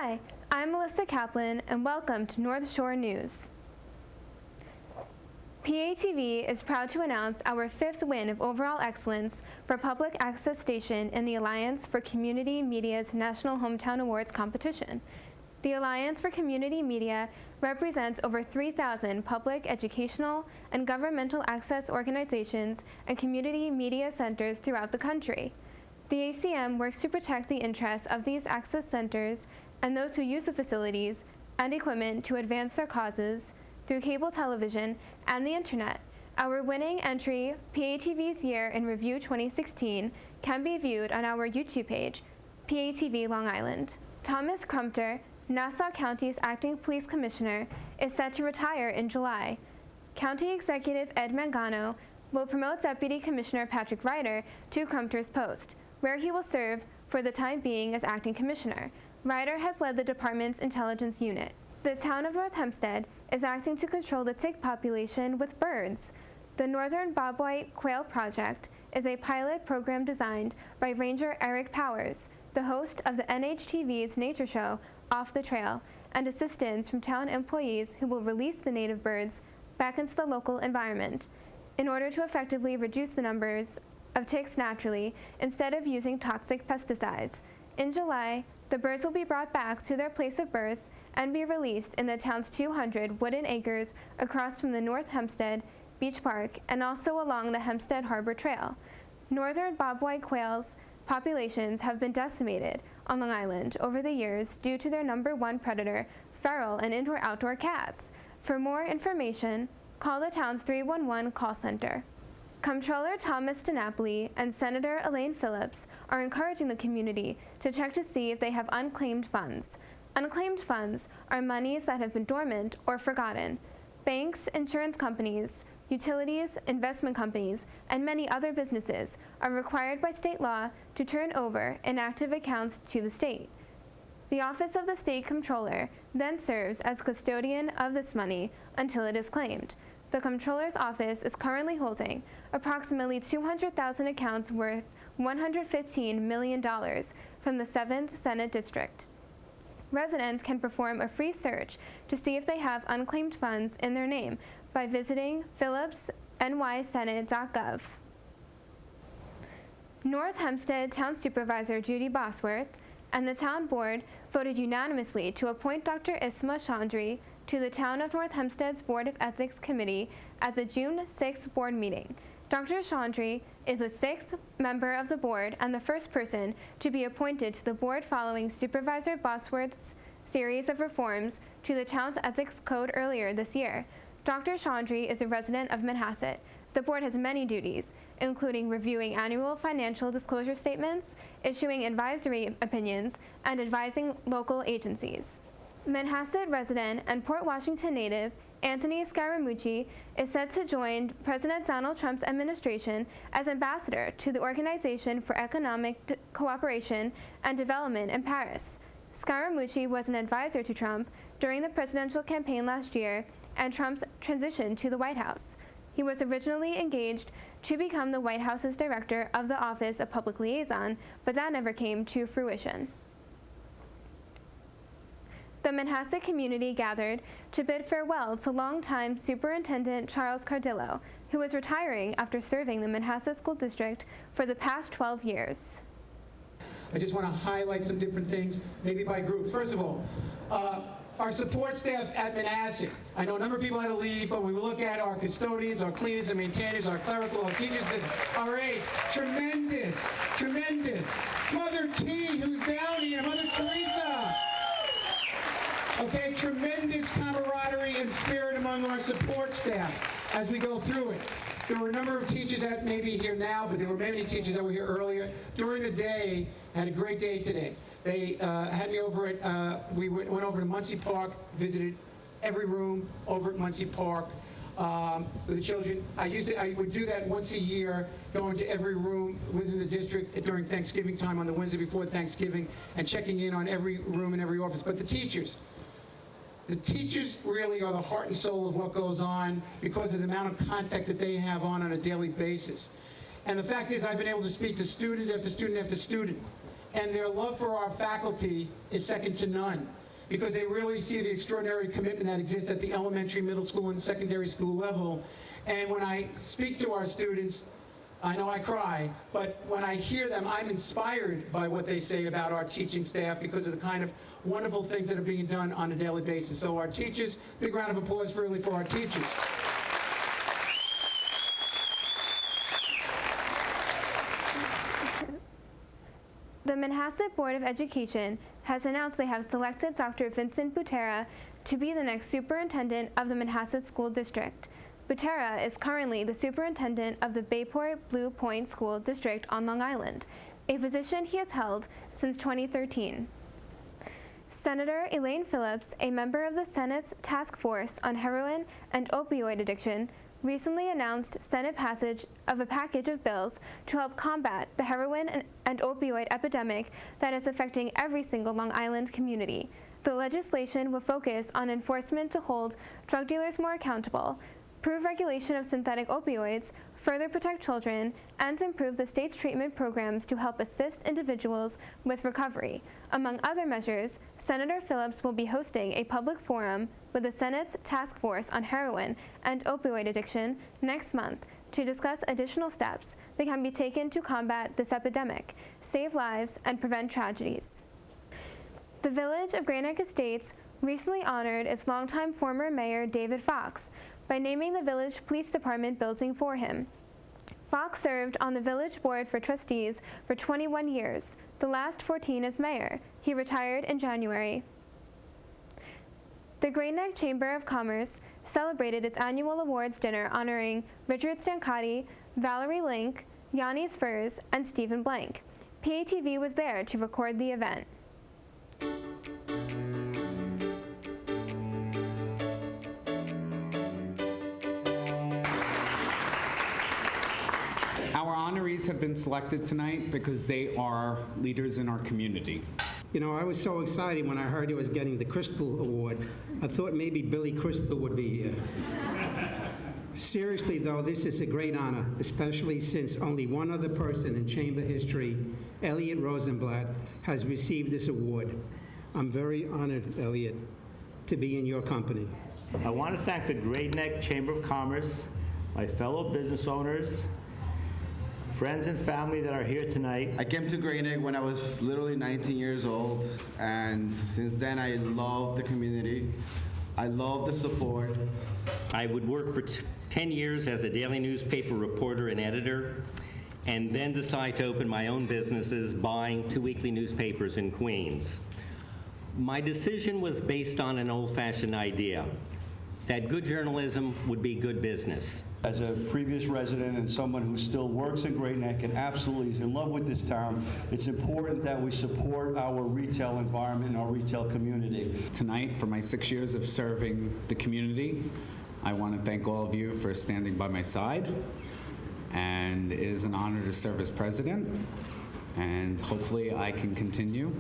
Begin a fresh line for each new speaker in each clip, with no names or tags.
Hi, I'm Melissa Kaplan, and welcome to North Shore News. PATV is proud to announce our 5th win of overall excellence for public access station in the Alliance for Community Media's National Hometown Awards competition. The Alliance for Community Media represents over 3,000 public, educational, and governmental access organizations and community media centers throughout the country. The ACM works to protect the interests of these access centers and those who use the facilities and equipment to advance their causes through cable television and the internet. Our winning entry, PATV's Year in Review 2016, can be viewed on our YouTube page, PATV Long Island. Thomas Crumpter, Nassau County's acting police commissioner, is set to retire in July. County Executive Ed Mangano will promote Deputy Commissioner Patrick Ryder to Crumpter's post, where he will serve for the time being as acting commissioner. Ryder has led the department's intelligence unit. The town of North Hempstead is acting to control the tick population with birds. The Northern Bobwhite Quail Project is a pilot program designed by Ranger Eric Powers, the host of the NHTV's nature show Off the Trail, and assistance from town employees who will release the native birds back into the local environment in order to effectively reduce the numbers of ticks naturally instead of using toxic pesticides. In July, the birds will be brought back to their place of birth and be released in the town's 200 wooden acres across from the North Hempstead Beach Park and also along the Hempstead Harbor Trail. Northern bobwhite quails populations have been decimated on Long Island over the years due to their #1 predator, feral and indoor-outdoor cats. For more information, call the town's 311 call center. Comptroller Thomas DiNapoli and Senator Elaine Phillips are encouraging the community to check to see if they have unclaimed funds. Unclaimed funds are monies that have been dormant or forgotten. Banks, insurance companies, utilities, investment companies, and many other businesses are required by state law to turn over inactive accounts to the state. The Office of the State Comptroller then serves as custodian of this money until it is claimed. The Comptroller's Office is currently holding approximately 200,000 accounts worth $115 million from the 7th Senate District. Residents can perform a free search to see if they have unclaimed funds in their name by visiting phillipsnysenate.gov. North Hempstead Town Supervisor Judy Bosworth and the Town Board voted unanimously to appoint Dr. Isma Chandri to the Town of North Hempstead's Board of Ethics Committee at the June 6th board meeting. Dr. Chandri is the 6th member of the board and the first person to be appointed to the board following Supervisor Bosworth's series of reforms to the town's ethics code earlier this year. Dr. Chandri is a resident of Manhasset. The board has many duties, including reviewing annual financial disclosure statements, issuing advisory opinions, and advising local agencies. Manhasset resident and Port Washington native Anthony Scaramucci is set to join President Donald Trump's administration as ambassador to the Organization for Economic Cooperation and Development in Paris. Scaramucci was an advisor to Trump during the presidential campaign last year and Trump's transition to the White House. He was originally engaged to become the White House's director of the Office of Public Liaison, but that never came to fruition. The Manhasset community gathered to bid farewell to longtime Superintendent Charles Cardillo, who is retiring after serving the Manhasset School District for the past 12 years.
I just want to highlight some different things, maybe by groups. First of all, our support staff at Manhasset. I know a number of people had to leave, but when we look at our custodians, our cleaners and maintainers, our clerical, our teachers, our aides, tremendous. Mother T, who's down here, Mother Teresa. Okay, tremendous camaraderie and spirit among our support staff as we go through it. There were a number of teachers that may be here now, but there were many teachers that were here earlier. During the day, I had a great day today. They had me over at, we went over to Muncie Park, visited every room over at Muncie Park with the children. I would do that once a year, going to every room within the district during Thanksgiving time on the Wednesday before Thanksgiving and checking in on every room and every office. But the teachers really are the heart and soul of what goes on because of the amount of contact that they have on a daily basis. And the fact is, I've been able to speak to student after student after student and their love for our faculty is second to none, because they really see the extraordinary commitment that exists at the elementary, middle school, and secondary school level. And when I speak to our students, I know I cry, but when I hear them, I'm inspired by what they say about our teaching staff because of the kind of wonderful things that are being done on a daily basis. So our teachers, big round of applause really for our teachers.
The Manhasset Board of Education has announced they have selected Dr. Vincent Butera to be the next superintendent of the Manhasset School District. Butera is currently the superintendent of the Bayport Blue Point School District on Long Island, a position he has held since 2013. Senator Elaine Phillips, a member of the Senate's Task Force on Heroin and Opioid Addiction, recently announced Senate passage of a package of bills to help combat the heroin and opioid epidemic that is affecting every single Long Island community. The legislation will focus on enforcement to hold drug dealers more accountable, improve regulation of synthetic opioids, further protect children, and improve the state's treatment programs to help assist individuals with recovery. Among other measures, Senator Phillips will be hosting a public forum with the Senate's Task Force on Heroin and Opioid Addiction next month to discuss additional steps that can be taken to combat this epidemic, save lives, and prevent tragedies. The Village of Great Neck Estates recently honored its longtime former mayor, David Fox, by naming the Village Police Department building for him. Fox served on the Village Board for Trustees for 21 years, the last 14 as mayor. He retired in January. The Great Neck Chamber of Commerce celebrated its annual awards dinner honoring Richard Stancati, Valerie Link, Yannis Furs, and Stephen Blank. PATV was there to record the event.
Our honorees have been selected tonight because they are leaders in our community.
You know, I was so excited when I heard he was getting the Crystal Award. I thought maybe Billy Crystal would be here. Seriously, though, this is a great honor, especially since only one other person in chamber history, Elliot Rosenblatt, has received this award. I'm very honored, Elliot, to be in your company.
I want to thank the Great Neck Chamber of Commerce, my fellow business owners, friends and family that are here tonight.
I came to Great Neck when I was literally 19 years old, and since then I love the community. I love the support.
I would work for 10 years as a daily newspaper reporter and editor, and then decide to open my own businesses, buying 2 weekly newspapers in Queens. My decision was based on an old-fashioned idea, that good journalism would be good business.
As a previous resident and someone who still works in Great Neck and absolutely is in love with this town, it's important that we support our retail environment and our retail community.
Tonight, for my 6 years of serving the community, I want to thank all of you for standing by my side. And it is an honor to serve as president. And hopefully I can continue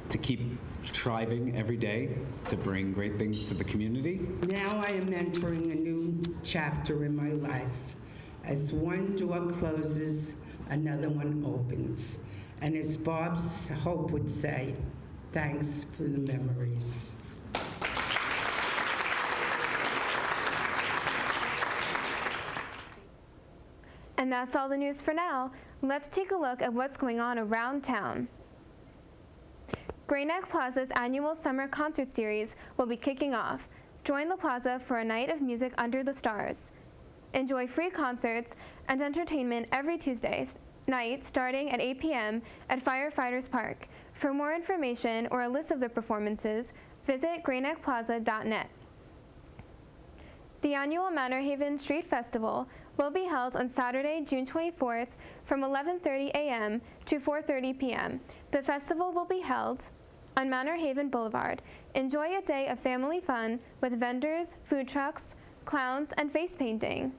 to keep striving every day to bring great things to the community.
Now I am entering a new chapter in my life. As one door closes, another one opens. And as Bob's Hope would say, thanks for the memories.
And that's all the news for now. Let's take a look at what's going on around town. Great Neck Plaza's annual summer concert series will be kicking off. Join the plaza for a night of music under the stars. Enjoy free concerts and entertainment every Tuesday night starting at 8 p.m. at Firefighters Park. For more information or a list of the performances, visit greatneckplaza.net. The annual Manor Haven Street Festival will be held on Saturday, June 24th from 11:30 a.m. to 4:30 p.m. The festival will be held on Manor Haven Boulevard. Enjoy a day of family fun with vendors, food trucks, clowns, and face painting.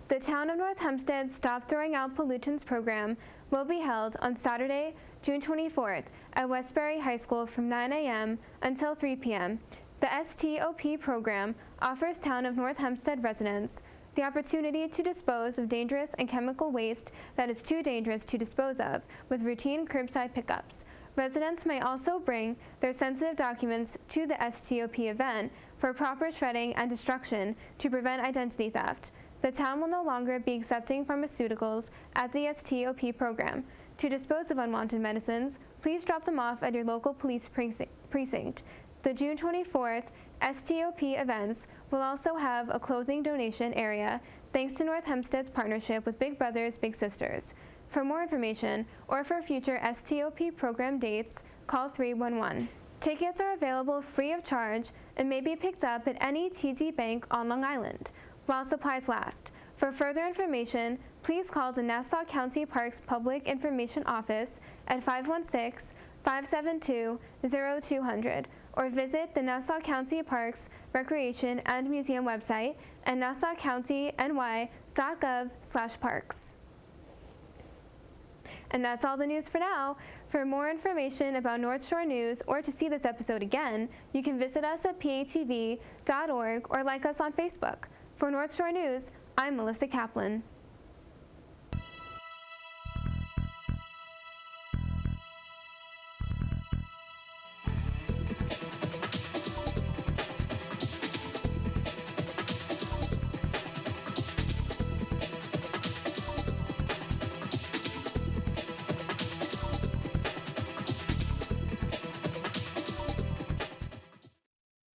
The Town of North Hempstead Stop Throwing Out Pollutants program will be held on Saturday, June 24th at Westbury High School from 9 a.m. until 3 p.m. The STOP program offers Town of North Hempstead residents the opportunity to dispose of dangerous and chemical waste that is too dangerous to dispose of with routine curbside pickups. Residents may also bring their sensitive documents to the STOP event for proper shredding and destruction to prevent identity theft. The town will no longer be accepting pharmaceuticals at the STOP program. To dispose of unwanted medicines, please drop them off at your local police precinct. The June 24th STOP events will also have a clothing donation area thanks to North Hempstead's partnership with Big Brothers Big Sisters. For more information or for future STOP program dates, call 311. Tickets are available free of charge and may be picked up at any TD Bank on Long Island while supplies last. For further information, please call the Nassau County Parks Public Information Office at 516-572-0200 or visit the Nassau County Parks, Recreation, and Museum website at nassaucountyny.gov/parks. And that's all the news for now. For more information about North Shore News or to see this episode again, you can visit us at patv.org or like us on Facebook. For North Shore News, I'm Melissa Kaplan.